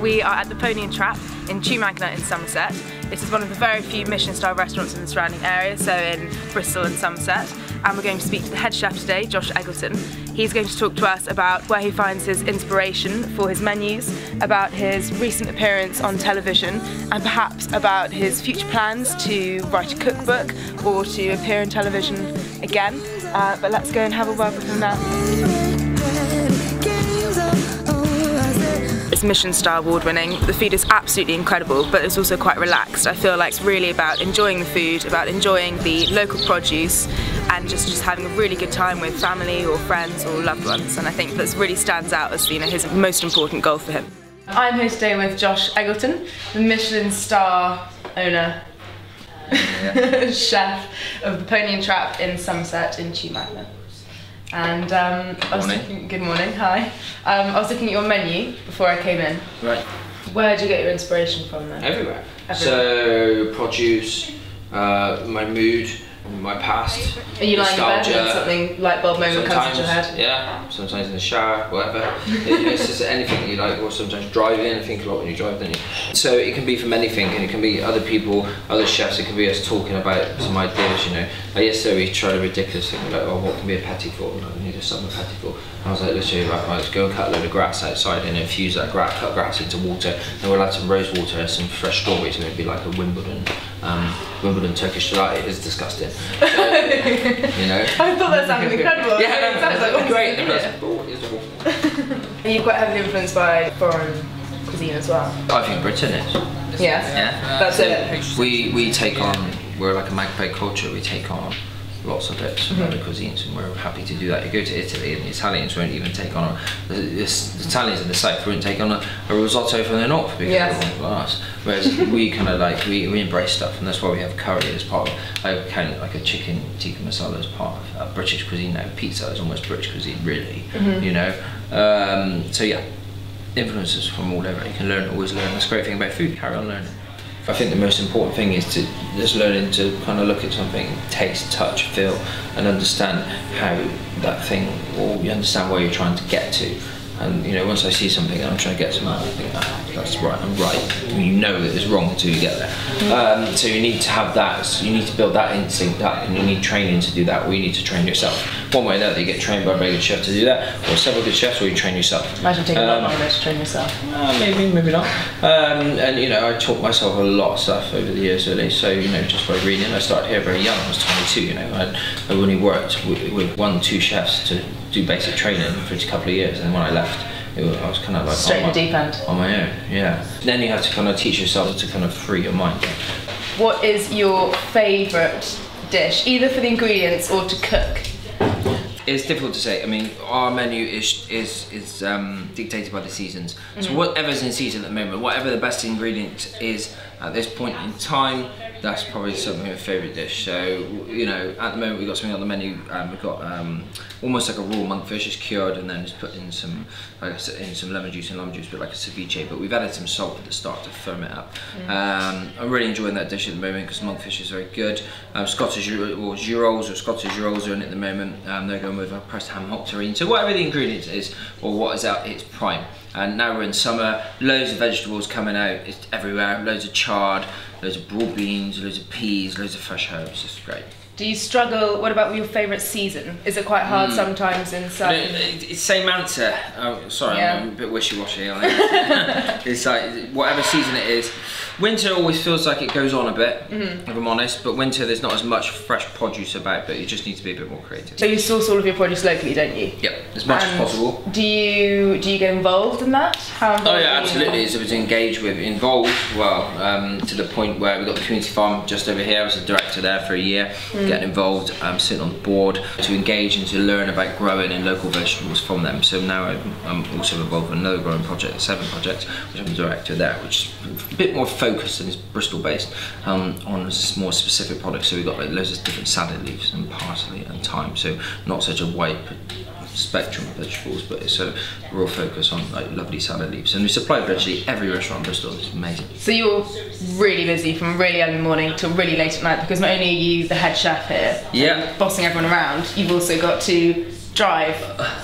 We are at the Pony and Trap in Chew Magna in Somerset. This is one of the very few Michelin-star restaurants in the surrounding area, so in Bristol and Somerset. And we're going to speak to the head chef today, Josh Eggleton. He's going to talk to us about where he finds his inspiration for his menus, about his recent appearance on television, and perhaps about his future plans to write a cookbook or to appear on television again. But let's go and have a word with him now. It's Michelin star award winning. The food is absolutely incredible, but it's also quite relaxed. I feel like it's really about enjoying the food, about enjoying the local produce, and just having a really good time with family or friends or loved ones. And I think that really stands out as his most important goal for him. I'm here today with Josh Eggleton, the Michelin star owner, chef of the Pony and Trap in Somerset in Chew Magna. And I was looking, good morning, hi. I was looking at your menu before I came in. Right. Where did you get your inspiration from then? Everywhere. So, produce, my mood, my past, Are you lying in bed nostalgia. and something light bulb moment comes into your head? Yeah, sometimes in the shower, whatever. It's just anything that you like, or sometimes driving. I think a lot when you drive, don't you? So it can be from anything, and it can be other people, other chefs. It can be us talking about some ideas, you know. Like yesterday we tried a ridiculous thing, like, oh, what can be a patty for? I need a summer patty for. I was like, literally, right, let's go and cut a load of grass outside and infuse that grass, cut grass into water. And we'll add some rose water and some fresh strawberries, and it'd be like a Wimbledon Turkish delight. It's disgusting. So, you know. I thought that sounded incredible. Yeah, it sounds like great. Yeah. Are you quite heavily influenced by foreign cuisine as well? I think Britain is. Yeah. Yeah. That's it. We take on. We're like a magpie culture. We take on lots of it, some other cuisines, and we're happy to do that. You go to Italy and the Italians won't even take on the Italians in the south won't take on a risotto from the north because they want us. Whereas we kind of like we embrace stuff, and that's why we have curry as part of. I count like a chicken tikka masala as part of British cuisine now. Pizza is almost British cuisine, really. You know. So yeah, influences from all over. You can learn, always learn. That's the great thing about food. Carry on learning. I think the most important thing is to just learning to kind of look at something, taste, touch, feel, and understand how that thing, or you understand where you're trying to get to. And you know, once I see something and I'm trying to get something, I think that's right, I'm right. I mean, you know that it's wrong until you get there. So you need to have that, so you need to build that instinct up, and you need training to do that, or you need to train yourself. One way or the other, you get trained by a very good chef to do that, or several good chefs, or you train yourself. Imagine taking a lot longer to train yourself. Maybe, maybe not. And you know, I taught myself a lot of stuff over the years really, so you know, just by reading. I started here very young, I was 22, you know. I only worked with 1-2 chefs to do basic training for a couple of years, and when I left, I was kind of like straight in the deep end. On my own, yeah. Then you have to kind of teach yourself to kind of free your mind. What is your favourite dish, either for the ingredients or to cook? It's difficult to say. I mean, our menu is dictated by the seasons. So whatever's in season at the moment, whatever the best ingredient is at this point in time, that's probably something of a favourite dish. So, you know, at the moment we've got something on the menu. We've got almost like a raw monkfish. It's cured and then it's put in some, like I said, in some lemon juice and lime juice, but like a ceviche. But we've added some salt at the start to firm it up. I'm really enjoying that dish at the moment because monkfish is very good. Scottish or Scottish rolls are in it at the moment. They're going with a pressed ham hock terrine. So whatever the ingredient is, or what is out, it's prime. And now we're in summer, loads of vegetables coming out, it's everywhere, loads of chard, loads of broad beans, loads of peas, loads of fresh herbs, it's great. Do you struggle, what about your favourite season? Is it quite hard sometimes in some? It's same answer. Oh, sorry, I'm a bit wishy-washy. It's like, whatever season it is. Winter always feels like it goes on a bit, if I'm honest, but winter there's not as much fresh produce about, but you just need to be a bit more creative. So you source all of your produce locally, don't you? Yep, as much as possible. Do you get involved in that? How involved oh yeah, absolutely. So it's engaged with, involved, well, to the point where we've got the community farm just over here. I was a director there for a year, getting involved, sitting on the board to engage and to learn about growing and local vegetables from them. So now I'm also involved in another growing project, the 7 project, which I'm the director there, which is a bit more focused and is Bristol based on a more specific product. So we've got like loads of different salad leaves and parsley and thyme, so not such a wide spectrum of vegetables, but it's a real focus on like lovely salad leaves, and we supply virtually every restaurant in Bristol. It's amazing. So you're really busy from really early in the morning till really late at night, because not only are you the head chef here, bossing everyone around, you've also got to drive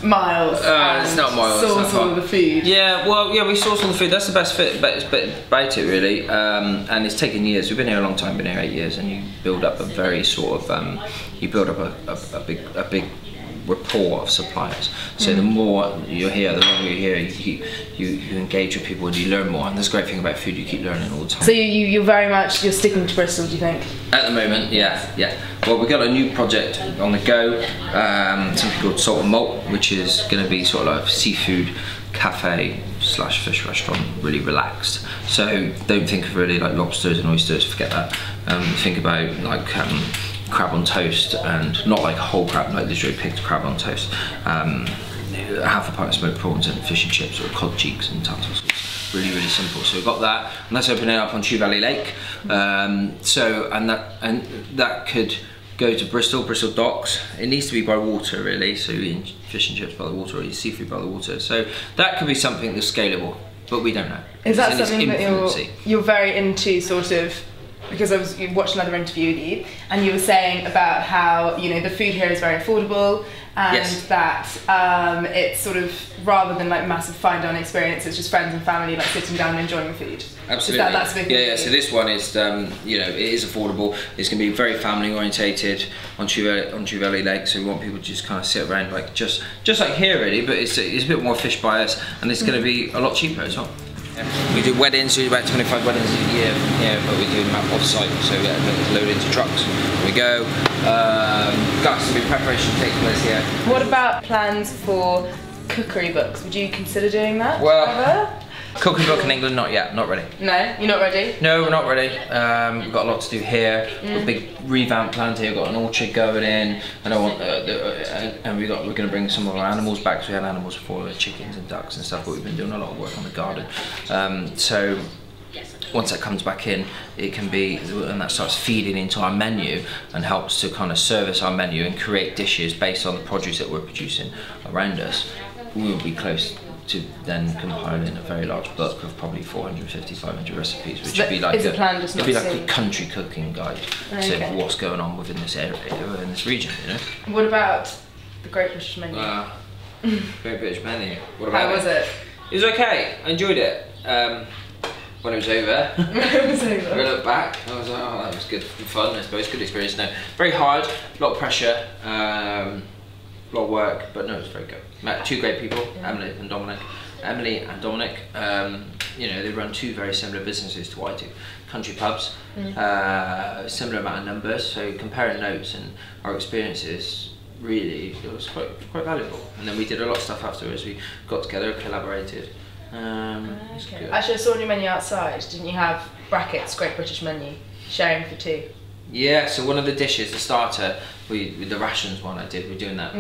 miles it's not miles, source all the food? Yeah, well, yeah, we source all the food. That's the best bit about it, really. And it's taken years. We've been here a long time, been here 8 years, and you build up a very sort of, you build up a big rapport of suppliers. So the more you're here, the longer you're here, you engage with people and you learn more. And that's the great thing about food, you keep learning all the time. So you're very much, you're sticking to Bristol, do you think? At the moment, yeah. Well, we've got a new project on the go, something called Salt and Malt, which is going to be sort of like seafood cafe / fish restaurant, really relaxed. So don't think of really like lobsters and oysters, forget that. Think about like crab on toast, and not like whole crab, like literally picked crab on toast. Half a pint of smoked prawns and fish and chips, or cod cheeks and tartar sauce. Really, really simple. So we've got that, and that's opening up on Chew Lake. That could go to Bristol Docks. It needs to be by water, really. So you eat fish and chips by the water, or you seafood by the water. So that could be something that's scalable, but we don't know. Is that something that you're very into, sort of? Because I was watched another interview with you, and you were saying about how, you know, the food here is very affordable, and that it's sort of, rather than like massive fine dining experience, it's just friends and family like sitting down and enjoying the food. Absolutely. That's big. Yeah. So this one is, you know, it is affordable. It's going to be very family orientated on Chew Lake. So we want people to just kind of sit around, like just like here, really. But it's a bit more fish bias, and it's going to be a lot cheaper as well. We do weddings, we do about 25 weddings a year here, but we do them off-site, so we get loaded into trucks. We go. Got some preparation taking place here. What about plans for cookery books? Would you consider doing that? Well, ever? Cookery book in England, not yet, not ready. No, you're not ready? No, we're not ready. We've got a lot to do here. Got a big revamp planned here. We've got an orchard going in, and I want, and we're going to bring some of our animals back. So we had animals before, chickens and ducks and stuff, but we've been doing a lot of work on the garden. So once that comes back in, it can be, and that starts feeding into our menu and helps to kind of service our menu and create dishes based on the produce that we're producing around us. We will be close to then compiling a very large book of probably 450, 500 recipes, which would be like a country cooking guide to what's going on within this area, in this region, you know. What about the Great British Menu? Great British Menu. What about How was it? It was okay. I enjoyed it. When it was over, when I look back, I was like, oh, that was good fun, I suppose, good experience. No, very hard, a lot of pressure, a lot of work, but no, it was very good. Met two great people, Emily and Dominic. You know, they run two very similar businesses to what I do. Country pubs, similar amount of numbers, so comparing notes and our experiences, really, it was quite valuable. And then we did a lot of stuff afterwards. We got together, collaborated. Actually, I saw on your menu outside, didn't you have brackets, Great British Menu, sharing for two? Yeah, so one of the dishes, the starter, with the rations one I did, we're doing that.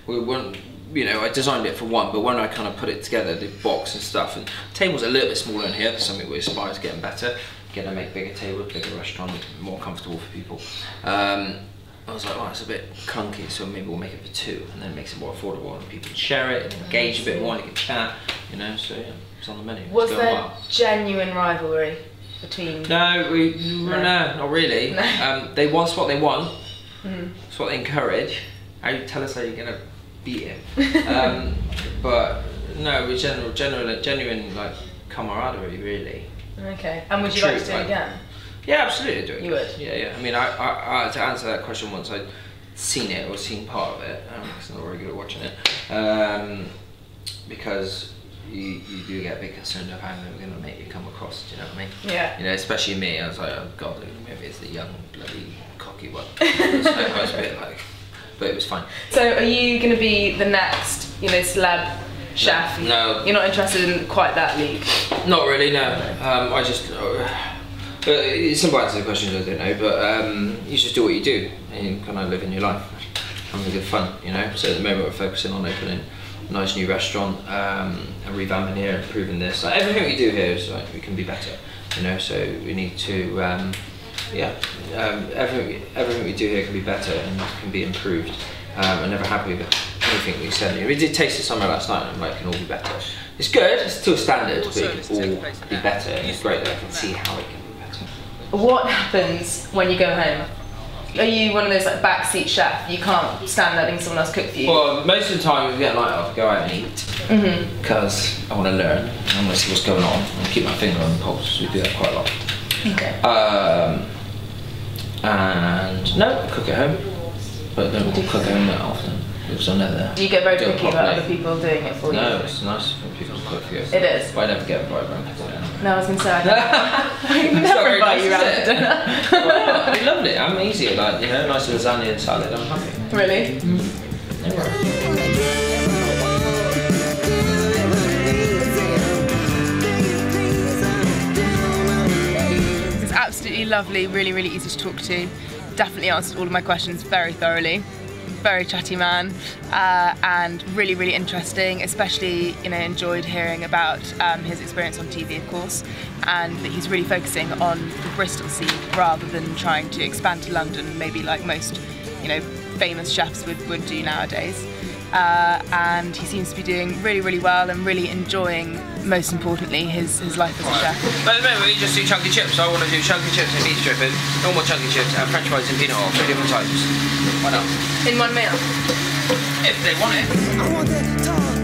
We weren't, you know, I designed it for one, but when I kind of put it together, the box and stuff, and the table's a little bit smaller in here, that's something we aspire to getting better, to make bigger tables, bigger restaurant, more comfortable for people. I was like, oh, it's a bit clunky, so maybe we'll make it for two, and then it makes it more affordable, and people can share it, and engage a bit more, and they can chat, you know, so yeah, it's on the menu. Was there genuine rivalry between... No, no, not really. No. They want what they want, it's what they encourage. Tell us how you're going to beat him. But no, we genuine like camaraderie, really. Okay, and would you like to do it again? Yeah, absolutely, I'd do it. You would? Yeah. I mean, I to answer that question once I'd seen it or seen part of it, because I'm not very good at watching it, because you do get a bit concerned of how they're going to make you come across, do you know what I mean? Yeah. You know, especially me, I was like, oh god, maybe it's the young, bloody, cocky one. So I was a bit like, but it was fine. So are you going to be the next, you know, celeb chef? No. You're not interested in quite that league? Not really, no. I just... But it's simple answer to the questions, I don't know, but you just do what you do and you kind of live in your life, having good fun, you know. So at the moment we're focusing on opening a nice new restaurant and revamping here, improving this. Like, everything we do here is like, we can be better, you know, so we need to, everything we do here can be better and can be improved. I'm never happy with anything we said. We did taste of somewhere last night and I'm like, it can all be better. It's good, it's still standard, but it can all be better, and it's great that I can see how it can be better. What happens when you go home? Are you one of those like backseat chef? You can't stand letting someone else cook for you? Well, most of the time we get like I'll go out and eat because I want to learn. I want to see what's going on and keep my finger on the pulse. We do that quite a lot. Okay. And no, I cook at home, but don't cook at home that often because I'm never. You get very picky about other people doing it for you. No, it's nice when people cook for you. It is. But I never get invited around for dinner. No, I was going to say I never invite you around for dinner. Well, I love it. I'm easy. Like nice lasagna and salad. I'm happy. Really? No worries. Absolutely lovely, really easy to talk to. Definitely answered all of my questions very thoroughly. Very chatty man, and really interesting. Especially, enjoyed hearing about his experience on TV, of course, and that he's really focusing on the Bristol scene rather than trying to expand to London, maybe like most, famous chefs would do nowadays. And he seems to be doing really well and really enjoying, most importantly, his life as a chef. But at the moment we just do chunky chips. I want to do chunky chips and beef stripping, normal chunky chips and french fries and peanut oil, 3 different types. Why not? In one meal? If they want it.